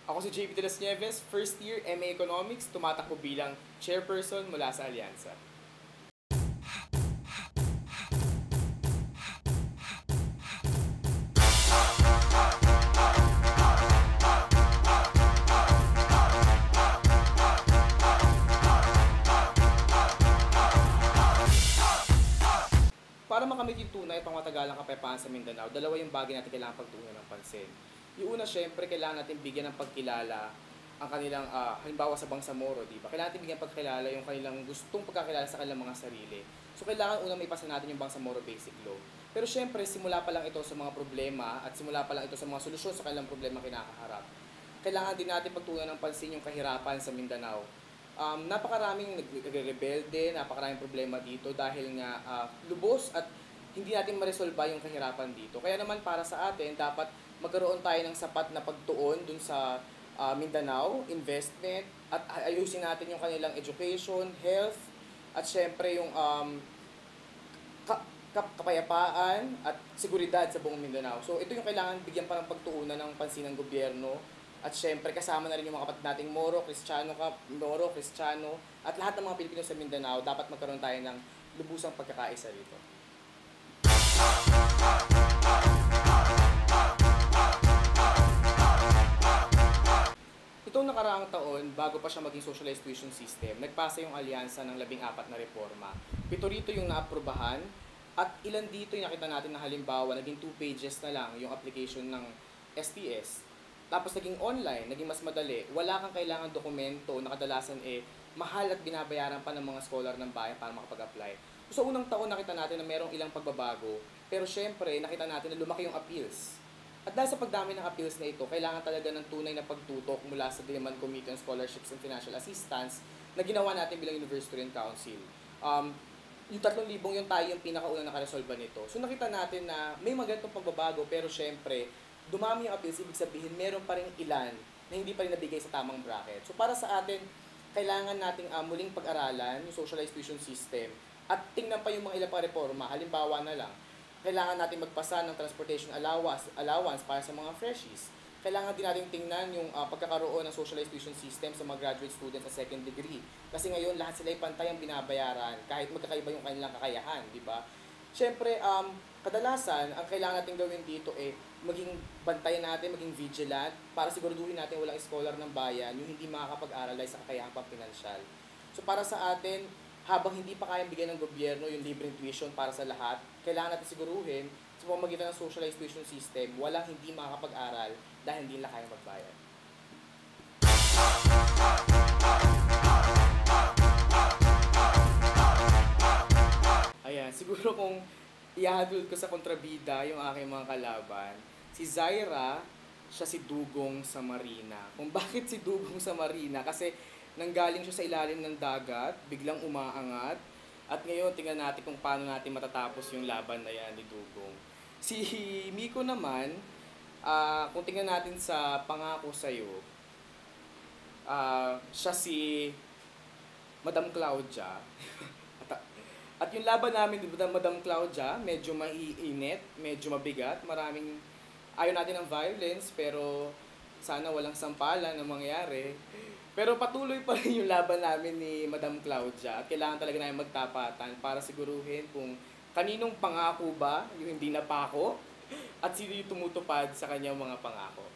Ako si JP de las Nieves, first year MA Economics, tumatakbo bilang chairperson mula sa Alyansa. Para makamit yung tunay pang matagalang kapayapaan sa Mindanao, dalawa yung bagay natin kailangan pagtuunan ng pansin. Yung una, syempre, kailangan natin bigyan ng pagkilala ang kanilang, halimbawa sa Bangsamoro, di ba? Kailangan natin bigyan pagkilala yung kanilang gustong pagkakilala sa kanilang mga sarili. So, kailangan unang may pasa natin yung Bangsamoro Basic Law. Pero syempre, simula pa lang ito sa mga problema at simula pa lang ito sa mga solusyon sa kanilang problema kinakaharap. Kailangan din natin pagtuunan ng pansin yung kahirapan sa Mindanao. Napakaraming nagre-rebelde, napakaraming problema dito dahil nga lubos at hindi natin maresolba yung kahirapan dito. Kaya naman para sa atin, dapat magkaroon tayo ng sapat na pagtuon dun sa Mindanao, investment, at ayusin natin yung kanilang education, health, at syempre yung kapayapaan at seguridad sa buong Mindanao. So ito yung kailangan bigyan pa ng pagtuunan ng pansin ng gobyerno. At syempre, kasama na rin yung mga kapatid nating Moro, Kristiyano, at lahat ng mga Pilipino sa Mindanao, dapat magkaroon tayo ng lubusang pagkakaisa rito. Itong nakaraang taon, bago pa siya maging socialized tuition system, nagpasa yung alyansa ng 14 na reforma. 7 rito yung naaprubahan, at ilan dito yung nakita natin na halimbawa, naging 2 pages na lang yung application ng STS. Tapos naging online, naging mas madali. Wala kang kailangan dokumento na kadalasan mahal at binabayaran pa ng mga scholar ng bayan para makapag-apply. So, sa unang taon nakita natin na merong ilang pagbabago, pero syempre nakita natin na lumaki yung appeals. At dahil sa pagdami ng appeals na ito, kailangan talaga ng tunay na pagtutok mula sa Diliman Committee on Scholarships and Financial Assistance na ginawa natin bilang University and Council. Yung 3,000 yung tayo yung pinakaunang nakaresolba nito. So nakita natin na may magandang pagbabago, pero syempre, dumami yung appeals, ibig sabihin, meron pa rin ilan na hindi pa rin nabigay sa tamang bracket. So para sa atin, kailangan nating muling pag-aralan yung socialized tuition system at tingnan pa yung mga ilang pa reforma. Halimbawa na lang, kailangan natin magpasa ng transportation allowance para sa mga freshies. Kailangan din natin tingnan yung pagkakaroon ng socialized tuition system sa mga graduate students sa second degree. Kasi ngayon, lahat sila ay pantay ang binabayaran kahit magkakaiba yung kanilang kakayahan, di ba? Siyempre, kadalasan, ang kailangan natin gawin dito maging bantayan natin, maging vigilant para siguraduhin natin walang scholar ng bayan yung hindi makakapag-aral dahil sa kakayahang pang-pinansyal. So para sa atin, habang hindi pa kayang bigyan ng gobyerno yung libreng tuition para sa lahat, kailangan natin siguruhin sa pamamagitan ng socialized tuition system, walang hindi makakapag-aral dahil hindi nila kayang magbayad. Ayan, siguro kung ihahadol ko sa kontrabida yung aking mga kalaban, si Zaira, siya si Dugong sa Marina. Kung bakit si Dugong sa Marina? Kasi nanggaling siya sa ilalim ng dagat, biglang umaangat, at ngayon tingnan natin kung paano natin matatapos yung laban na yan ni Dugong. Si Miko naman, kung tingnan natin sa Pangako Sa'yo, siya si Madam Claudia. At yung laban namin ni Madam Claudia, medyo maiinit, medyo mabigat, ayaw natin ng violence, pero sana walang sampalan na mangyari. Pero patuloy pa rin yung laban namin ni Madam Claudia at kailangan talaga namin magtapatan para siguruhin kung kaninong pangako ba yung hindi napako at sino yung tumutupad sa kanyang mga pangako.